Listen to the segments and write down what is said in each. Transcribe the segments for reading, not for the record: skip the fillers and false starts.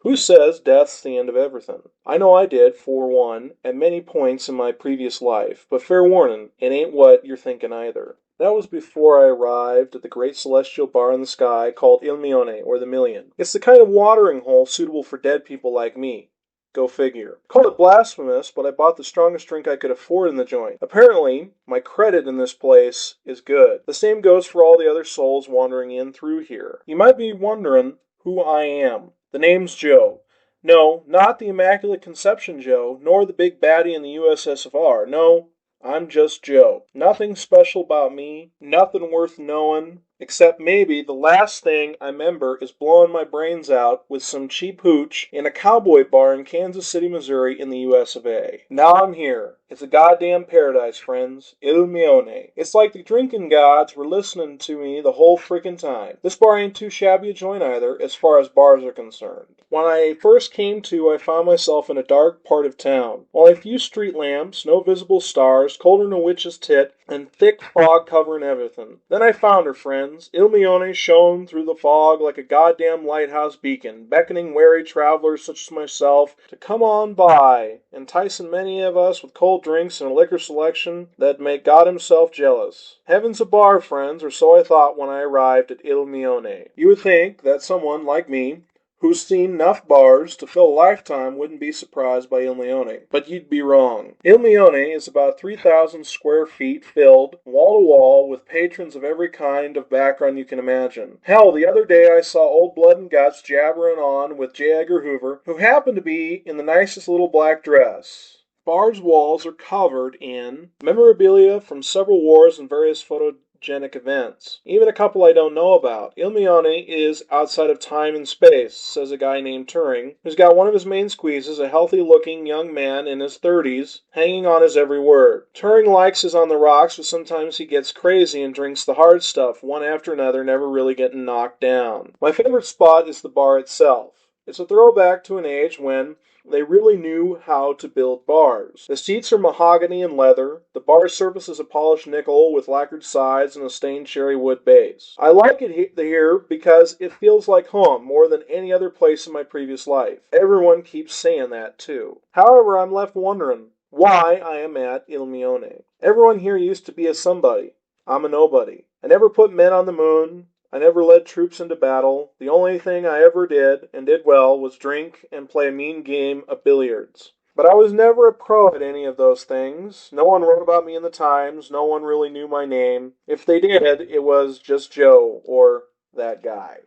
Who says death's the end of everything? I know I did, for one, at many points in my previous life, but fair warning, it ain't what you're thinking either. That was before I arrived at the great celestial bar in the sky called Milione, or the Million. It's the kind of watering hole suitable for dead people like me. Go figure. Called it blasphemous, but I bought the strongest drink I could afford in the joint. Apparently, my credit in this place is good. The same goes for all the other souls wandering in through here. You might be wondering who I am. The name's Joe. No, not the Immaculate Conception Joe, nor the big baddie in the USSR. No, I'm just Joe. Nothing special about me, nothing worth knowing, except maybe the last thing I remember is blowing my brains out with some cheap hooch in a cowboy bar in Kansas City, Missouri in the US of A. Now I'm here. It's a goddamn paradise, friends. Ilion. It's like the drinking gods were listening to me the whole frickin' time. This bar ain't too shabby a joint either, as far as bars are concerned. When I first came to, I found myself in a dark part of town. Only a few street lamps, no visible stars, colder than a witch's tit, and thick fog covering everything. Then I found her, friends. Ilion shone through the fog like a goddamn lighthouse beacon, beckoning wary travelers such as myself to come on by, enticing many of us with cold drinks and a liquor selection that'd make God himself jealous. Heaven's a bar, friends, or so I thought when I arrived at Ilion. You would think that someone like me, who's seen enough bars to fill a lifetime, wouldn't be surprised by Ilion. But you'd be wrong. Ilion is about 3,000 square feet filled, wall to wall, with patrons of every kind of background you can imagine. Hell, the other day I saw Old Blood and Guts jabbering on with J. Edgar Hoover, who happened to be in the nicest little black dress. Bar's walls are covered in memorabilia from several wars and various photogenic events. Even a couple I don't know about. Ilion is outside of time and space, says a guy named Turing, who's got one of his main squeezes, a healthy-looking young man in his 30s, hanging on his every word. Turing likes his on the rocks, but sometimes he gets crazy and drinks the hard stuff, one after another, never really getting knocked down. My favorite spot is the bar itself. It's a throwback to an age when they really knew how to build bars. The seats are mahogany and leather. The bar surface is a polished nickel with lacquered sides and a stained cherry wood base. I like it here because it feels like home more than any other place in my previous life. Everyone keeps saying that too. However, I'm left wondering why I am at Ilion. Everyone here used to be a somebody. I'm a nobody. I never put men on the moon. I never led troops into battle. The only thing I ever did, and did well, was drink and play a mean game of billiards. But I was never a pro at any of those things. No one wrote about me in the Times. No one really knew my name. If they did, it was just Joe, or that guy.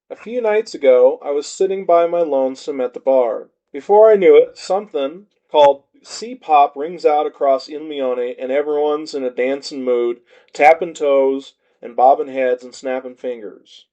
A few nights ago, I was sitting by my lonesome at the bar. Before I knew it, something called C-pop rings out across Ilion, and everyone's in a dancing mood, tapping toes, and bobbing heads and snapping fingers.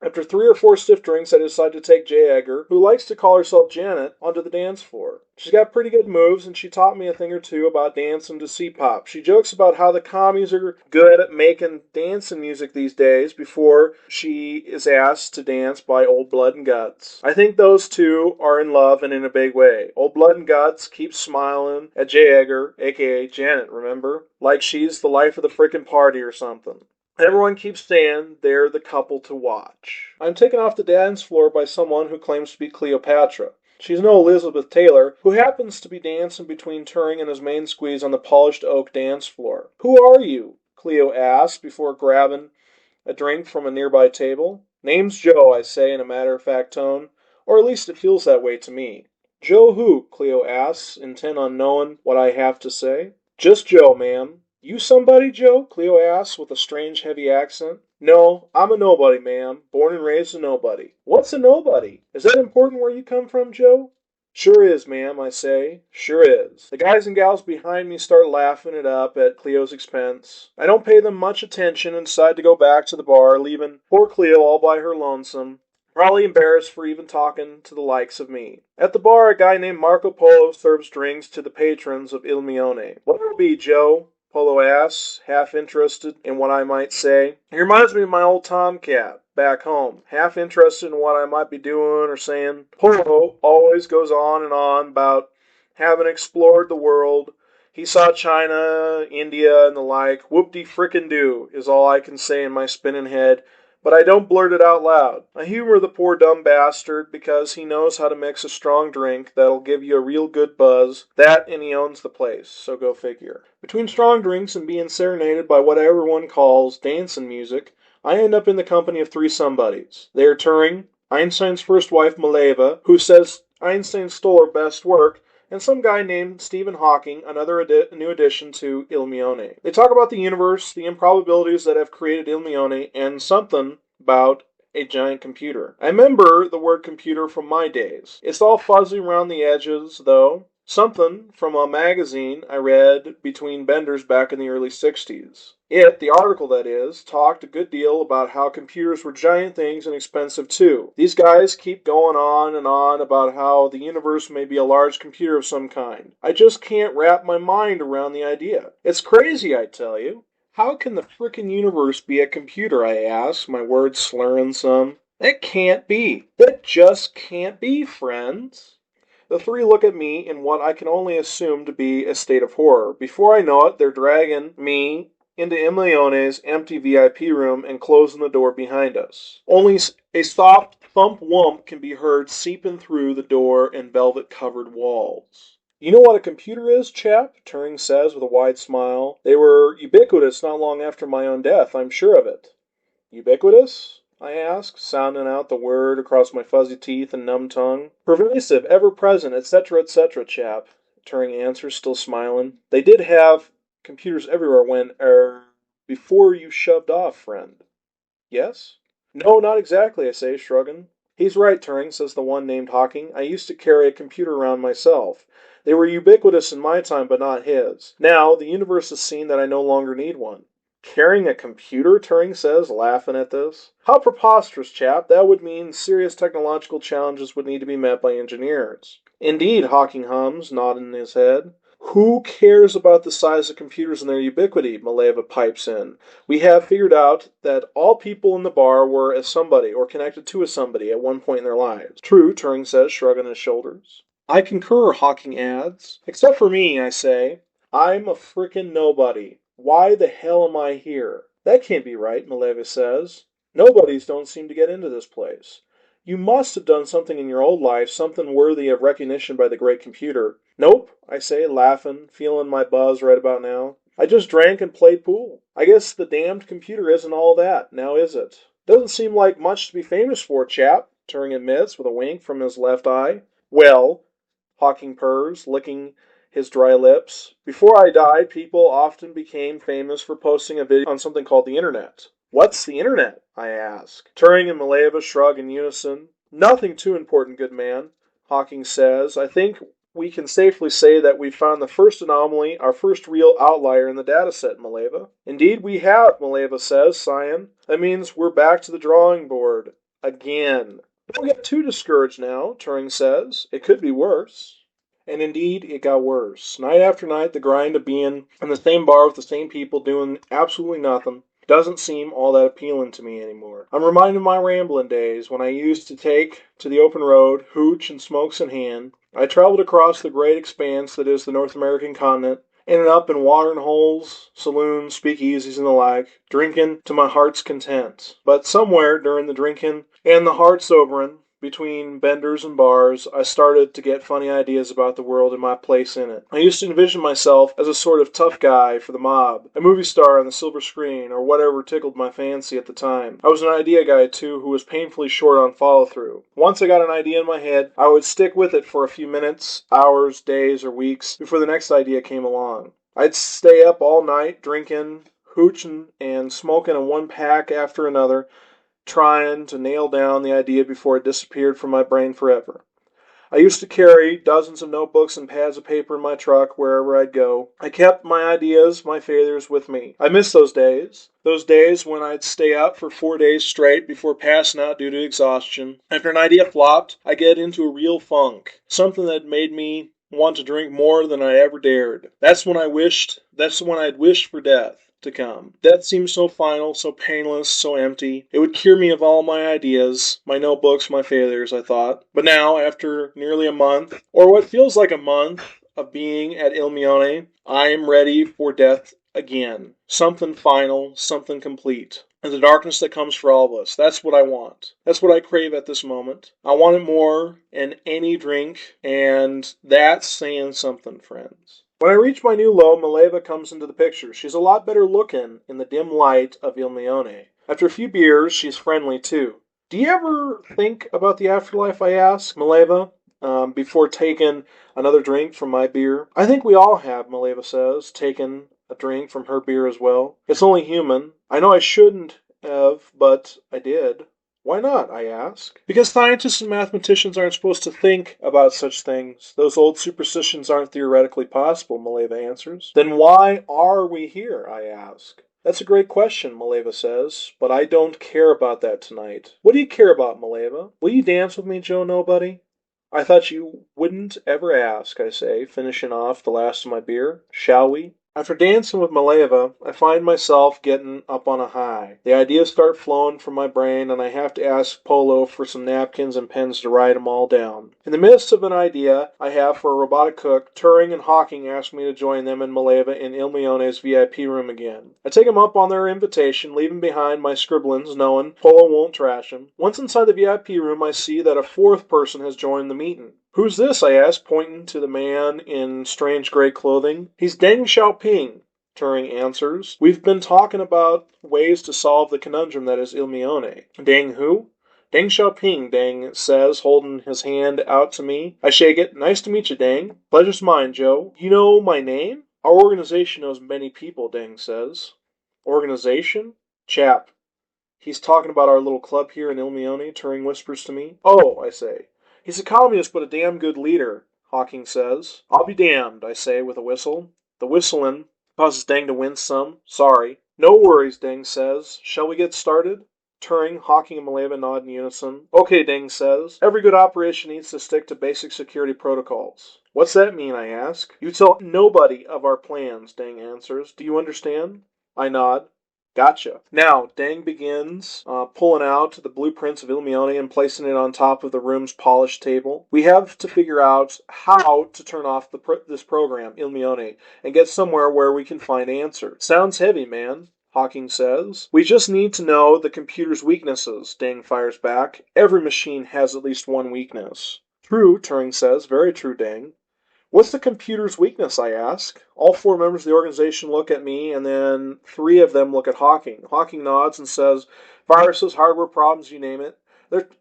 After 3 or 4 stiff drinks, I decided to take J. Edgar, who likes to call herself Janet, onto the dance floor. She's got pretty good moves, and she taught me a thing or two about dancing to C-pop. She jokes about how the commies are good at making dancing music these days before she is asked to dance by Old Blood and Guts. I think those two are in love and in a big way. Old Blood and Guts keeps smiling at J. Edgar, aka Janet, remember? Like she's the life of the frickin' party or something. Everyone keeps saying they're the couple to watch. I'm taken off the dance floor by someone who claims to be Cleopatra. She's no Elizabeth Taylor, who happens to be dancing between Turing and his main squeeze on the polished oak dance floor. "Who are you?" Cleo asks before grabbing a drink from a nearby table. "Name's Joe," I say in a matter-of-fact tone, or at least it feels that way to me. "Joe who?" Cleo asks, intent on knowing what I have to say. "Just Joe, ma'am." "You somebody, Joe?" Cleo asks with a strange heavy accent. "No, I'm a nobody, ma'am. Born and raised a nobody." "What's a nobody? Is that important where you come from, Joe?" "Sure is, ma'am," I say. "Sure is." The guys and gals behind me start laughing it up at Cleo's expense. I don't pay them much attention and decide to go back to the bar, leaving poor Cleo all by her lonesome, probably embarrassed for even talking to the likes of me. At the bar, a guy named Marco Polo serves drinks to the patrons of Ilion. "What'll it be, Joe?" Polo asks, half interested in what I might say. He reminds me of my old tomcat back home, half interested in what I might be doing or saying. Polo always goes on and on about having explored the world. He saw China, India, and the like. Whoop-de-frickin-do is all I can say in my spinning head, but I don't blurt it out loud. I humor the poor dumb bastard because he knows how to mix a strong drink that'll give you a real good buzz. That and he owns the place, so go figure. Between strong drinks and being serenaded by what everyone calls dancing music, I end up in the company of three somebodies. They are Turing, Einstein's first wife Mileva, who says Einstein stole her best work, and some guy named Stephen Hawking, another new addition to Ilion. They talk about the universe, the improbabilities that have created Ilion, and something about a giant computer. I remember the word computer from my days. It's all fuzzy around the edges, though. Something from a magazine I read between benders back in the early 60s. The article that is, talked a good deal about how computers were giant things and expensive too. These guys keep going on and on about how the universe may be a large computer of some kind. I just can't wrap my mind around the idea. It's crazy, I tell you. How can the frickin' universe be a computer, I ask, my words slurring some. That can't be. That just can't be, friends. The three look at me in what I can only assume to be a state of horror. Before I know it, they're dragging me into Milione's empty VIP room and closing the door behind us. Only a soft thump-wump can be heard seeping through the door and velvet-covered walls. You know what a computer is, chap? Turing says with a wide smile. They were ubiquitous not long after my own death, I'm sure of it. Ubiquitous? I asked, sounding out the word across my fuzzy teeth and numb tongue. Pervasive, ever-present, etc., chap, Turing answers, still smiling. They did have computers everywhere when, before you shoved off, friend. Yes? No, not exactly, I say, shrugging. He's right, Turing, says the one named Hawking. I used to carry a computer around myself. They were ubiquitous in my time, but not his. Now, the universe has seen that I no longer need one. Carrying a computer, Turing says, laughing at this. How preposterous, chap. That would mean serious technological challenges would need to be met by engineers. Indeed, Hawking hums, nodding his head. Who cares about the size of computers and their ubiquity? Mileva pipes in. We have figured out that all people in the bar were a somebody, or connected to a somebody, at one point in their lives. True, Turing says, shrugging his shoulders. I concur, Hawking adds. Except for me, I say. I'm a frickin' nobody. Why the hell am I here? That can't be right, Mileva says. Nobodies don't seem to get into this place. You must have done something in your old life, something worthy of recognition by the great computer. Nope, I say, laughing, feeling my buzz right about now. I just drank and played pool. I guess the damned computer isn't all that, now is it? Doesn't seem like much to be famous for, chap, Turing admits with a wink from his left eye. Well, Hawking purrs, licking his dry lips. Before I died, people often became famous for posting a video on something called the Internet. What's the Internet? I ask. Turing and Mileva shrug in unison. Nothing too important, good man, Hawking says. I think we can safely say that we've found the first anomaly, our first real outlier in the dataset, Mileva. Indeed we have, Mileva says, sighing. That means we're back to the drawing board. Again. Don't get too discouraged now, Turing says. It could be worse. And indeed, it got worse. Night after night, the grind of being in the same bar with the same people doing absolutely nothing doesn't seem all that appealing to me anymore. I'm reminded of my rambling days when I used to take to the open road, hooch and smokes in hand. I traveled across the great expanse that is the North American continent, in and up in watering holes, saloons, speakeasies, and the like, drinking to my heart's content. But somewhere during the drinking and the heart sobering, between benders and bars, I started to get funny ideas about the world and my place in it. I used to envision myself as a sort of tough guy for the mob, a movie star on the silver screen, or whatever tickled my fancy at the time. I was an idea guy, too, who was painfully short on follow-through. Once I got an idea in my head, I would stick with it for a few minutes, hours, days, or weeks before the next idea came along. I'd stay up all night, drinking, hooching, and smoking a one pack after another, trying to nail down the idea before it disappeared from my brain forever. I used to carry dozens of notebooks and pads of paper in my truck wherever I'd go. I kept my ideas, my failures with me. I miss those days when I'd stay up for 4 days straight before passing out due to exhaustion. After an idea flopped, I'd get into a real funk, something that made me want to drink more than I ever dared. That's when I'd wished for death to come. Death seemed so final, so painless, so empty. It would cure me of all my ideas, my notebooks, my failures, I thought. But now, after nearly a month, or what feels like a month, of being at Milione, I am ready for death again. Something final, something complete. And the darkness that comes for all of us. That's what I want. That's what I crave at this moment. I want it more in any drink, and that's saying something, friends. When I reach my new low, Mileva comes into the picture. She's a lot better looking in the dim light of Ilion. After a few beers, she's friendly too. Do you ever think about the afterlife, I ask, Mileva, before taking another drink from my beer? I think we all have, Mileva says, taken a drink from her beer as well. It's only human. I know I shouldn't have, but I did. Why not, I ask. Because scientists and mathematicians aren't supposed to think about such things. Those old superstitions aren't theoretically possible, Mileva answers. Then why are we here, I ask. That's a great question, Mileva says, but I don't care about that tonight. What do you care about, Mileva? Will you dance with me, Joe Nobody? I thought you wouldn't ever ask, I say, finishing off the last of my beer. Shall we? After dancing with Mileva, I find myself getting up on a high. The ideas start flowing from my brain, and I have to ask Polo for some napkins and pens to write them all down. In the midst of an idea I have for a robotic cook, Turing and Hawking ask me to join them and Mileva in Ilmione's VIP room again. I take them up on their invitation, leaving behind my scribblings, knowing Polo won't trash them. Once inside the VIP room, I see that a fourth person has joined the meeting. Who's this? I ask, pointing to the man in strange gray clothing. He's Deng Xiaoping, Turing answers. We've been talking about ways to solve the conundrum that is Ilmione. Deng who? Deng Xiaoping, Deng says, holding his hand out to me. I shake it. Nice to meet you, Deng. Pleasure's mine, Joe. You know my name? Our organization knows many people, Deng says. Organization? Chap. He's talking about our little club here in Ilmione, Turing whispers to me. Oh, I say. He's a communist, but a damn good leader, Hawking says. I'll be damned, I say with a whistle. The whistling causes Deng to wince some. Sorry. No worries, Deng says. Shall we get started? Turing, Hawking, and Mileva nod in unison. Okay, Deng says. Every good operation needs to stick to basic security protocols. What's that mean, I ask. You tell nobody of our plans, Deng answers. Do you understand? I nod. Gotcha. Now, Deng begins pulling out the blueprints of Ilmione and placing it on top of the room's polished table. We have to figure out how to turn off this program, Ilmione, and get somewhere where we can find answers. Sounds heavy, man, Hawking says. We just need to know the computer's weaknesses, Deng fires back. Every machine has at least one weakness. True, Turing says. Very true, Deng. What's the computer's weakness, I ask. All four members of the organization look at me, and then three of them look at Hawking. Hawking nods and says, viruses, hardware problems, you name it.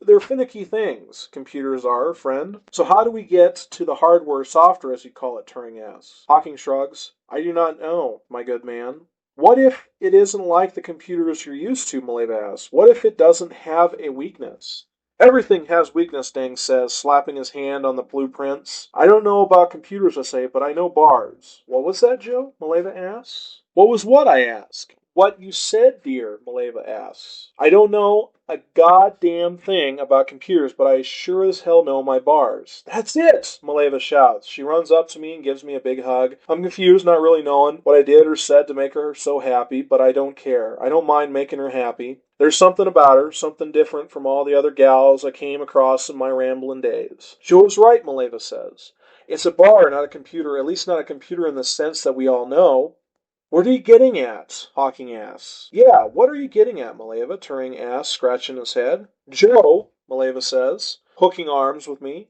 They're finicky things, computers are, friend. So how do we get to the hardware software, as you call it, Turing asks. Hawking shrugs. I do not know, my good man. What if it isn't like the computers you're used to, Mileva asks. What if it doesn't have a weakness? Everything has weakness, Deng says, slapping his hand on the blueprints. I don't know about computers, I say, but I know bars. What was that, Joe? Mileva asks. What was what, I ask. What you said, dear, Mileva asks. I don't know a goddamn thing about computers, but I sure as hell know my bars. That's it, Mileva shouts. She runs up to me and gives me a big hug. I'm confused, not really knowing what I did or said to make her so happy, but I don't care. I don't mind making her happy. There's something about her, something different from all the other gals I came across in my rambling days. Joe's right, Mileva says. It's a bar, not a computer, at least not a computer in the sense that we all know. What are you getting at? Hawking asks. Yeah, what are you getting at, Mileva? Turing asks, scratching his head. Joe, Mileva says, hooking arms with me.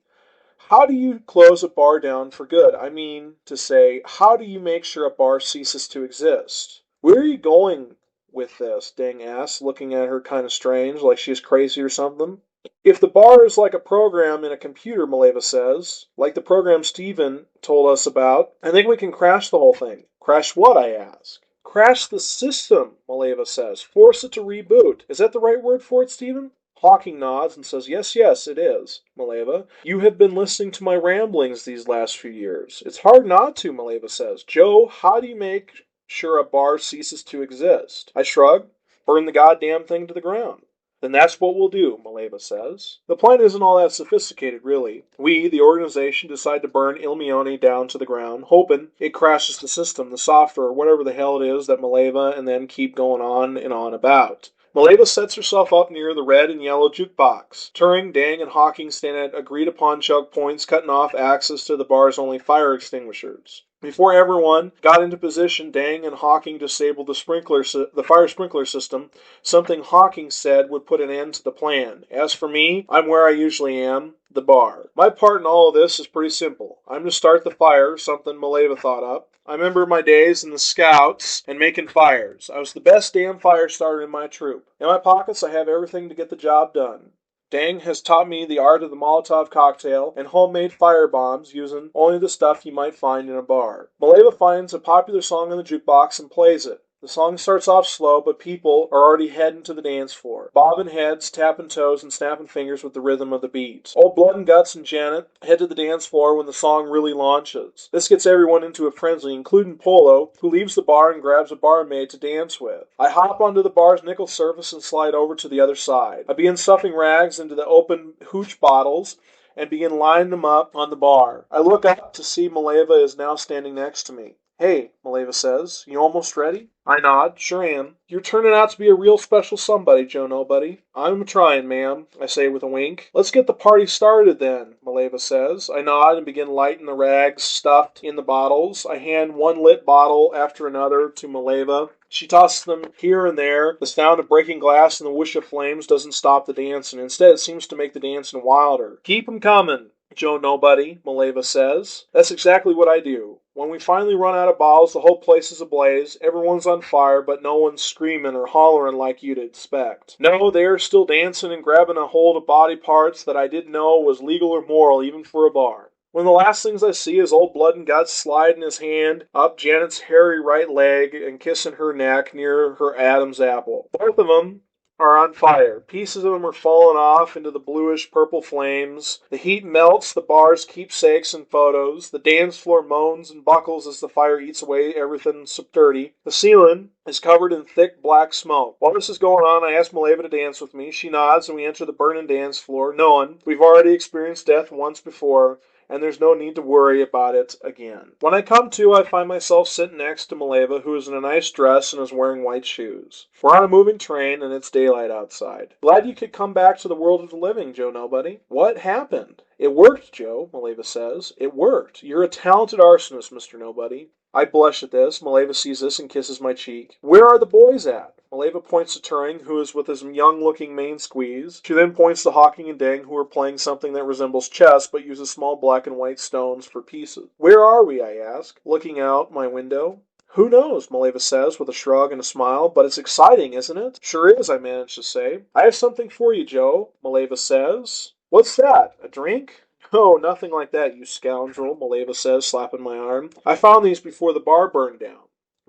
How do you close a bar down for good? I mean, to say, how do you make sure a bar ceases to exist? Where are you going with this? Deng asks, looking at her kind of strange, like she's crazy or something. If the bar is like a program in a computer, Mileva says, like the program Steven told us about, I think we can crash the whole thing. Crash what, I ask. Crash the system, Mileva says. Force it to reboot. Is that the right word for it, Steven? Hawking nods and says, yes, it is, Mileva. You have been listening to my ramblings these last few years. It's hard not to, Mileva says. Joe, how do you make sure a bar ceases to exist? I shrug. Burn the goddamn thing to the ground. Then that's what we'll do, Mileva says. The plan isn't all that sophisticated, really. We, the organization, decide to burn Ilmione down to the ground, hoping it crashes the system, the software, whatever the hell it is that Mileva and then keep going on and on about. Mileva sets herself up near the red and yellow jukebox. Turing, Deng, and Hawking stand at agreed-upon choke points, cutting off access to the bar's only fire extinguishers. Before everyone got into position, Dang and Hawking disabled the fire sprinkler system, something Hawking said would put an end to the plan. As for me, I'm where I usually am, the bar. My part in all of this is pretty simple. I'm to start the fire, something Mileva thought up. I remember my days in the Scouts and making fires. I was the best damn fire starter in my troop. In my pockets, I have everything to get the job done. Dang has taught me the art of the Molotov cocktail and homemade fire bombs using only the stuff you might find in a bar. Mileva finds a popular song on the jukebox and plays it. The song starts off slow, but people are already heading to the dance floor, bobbing heads, tapping toes, and snapping fingers with the rhythm of the beat. Old Blood and Guts and Janet head to the dance floor when the song really launches. This gets everyone into a frenzy, including Polo, who leaves the bar and grabs a barmaid to dance with. I hop onto the bar's nickel surface and slide over to the other side. I begin stuffing rags into the open hooch bottles and begin lining them up on the bar. I look up to see Mileva is now standing next to me. "Hey," Mileva says, "you almost ready?" I nod. "Sure am." "You're turning out to be a real special somebody, Joe Nobody." "I'm trying, ma'am," I say with a wink. "Let's get the party started then," Mileva says. I nod and begin lighting the rags stuffed in the bottles. I hand one lit bottle after another to Mileva. She tosses them here and there. The sound of breaking glass and the whoosh of flames doesn't stop the dancing. Instead, it seems to make the dancing wilder. "Keep 'em coming, Joe Nobody," Mileva says. That's exactly what I do. When we finally run out of bottles, the whole place is ablaze. Everyone's on fire, but no one's screaming or hollering like you'd expect. No, they are still dancing and grabbing a hold of body parts that I didn't know was legal or moral even for a bar. One of the last things I see is Old Blood and Guts sliding his hand up Janet's hairy right leg and kissing her neck near her Adam's apple. Both of them are on fire. Pieces of them are falling off into the bluish purple flames. The heat melts the bar's keepsakes and photos. The dance floor moans and buckles as the fire eats away everything sturdy. The ceiling is covered in thick black smoke. While this is going on, I ask Mileva to dance with me. She nods and we enter the burning dance floor, knowing we've already experienced death once before, and there's no need to worry about it again. When I come to, I find myself sitting next to Mileva, who is in a nice dress and is wearing white shoes. We're on a moving train, and it's daylight outside. "Glad you could come back to the world of the living, Joe Nobody." "What happened?" "It worked, Joe," Mileva says. "It worked. You're a talented arsonist, Mr. Nobody." I blush at this. Mileva sees this and kisses my cheek. "Where are the boys at?" Mileva points to Turing, who is with his young-looking main squeeze. She then points to Hawking and Dang, who are playing something that resembles chess, but uses small black and white stones for pieces. "Where are we?" I ask, looking out my window. "Who knows?" Mileva says with a shrug and a smile, "but it's exciting, isn't it?" "Sure is," I manage to say. "I have something for you, Joe," Mileva says. "What's that? A drink?" "Oh, nothing like that, you scoundrel," Mileva says, slapping my arm. "I found these before the bar burned down."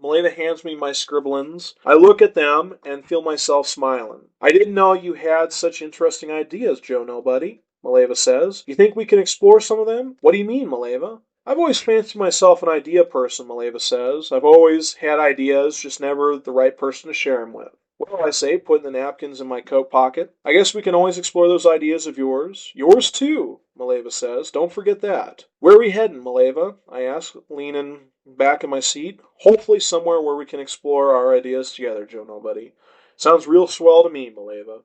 Mileva hands me my scribblings. I look at them and feel myself smiling. "I didn't know you had such interesting ideas, Joe Nobody," Mileva says. "You think we can explore some of them?" "What do you mean, Mileva?" "I've always fancied myself an idea person," Mileva says. "I've always had ideas, just never the right person to share them with." "Well," I say, putting the napkins in my coat pocket, "I guess we can always explore those ideas of yours." "Yours, too," Mileva says. "Don't forget that." "Where are we heading, Mileva?" I ask, leaning back in my seat. "Hopefully somewhere where we can explore our ideas together, Joe Nobody." "Sounds real swell to me, Mileva."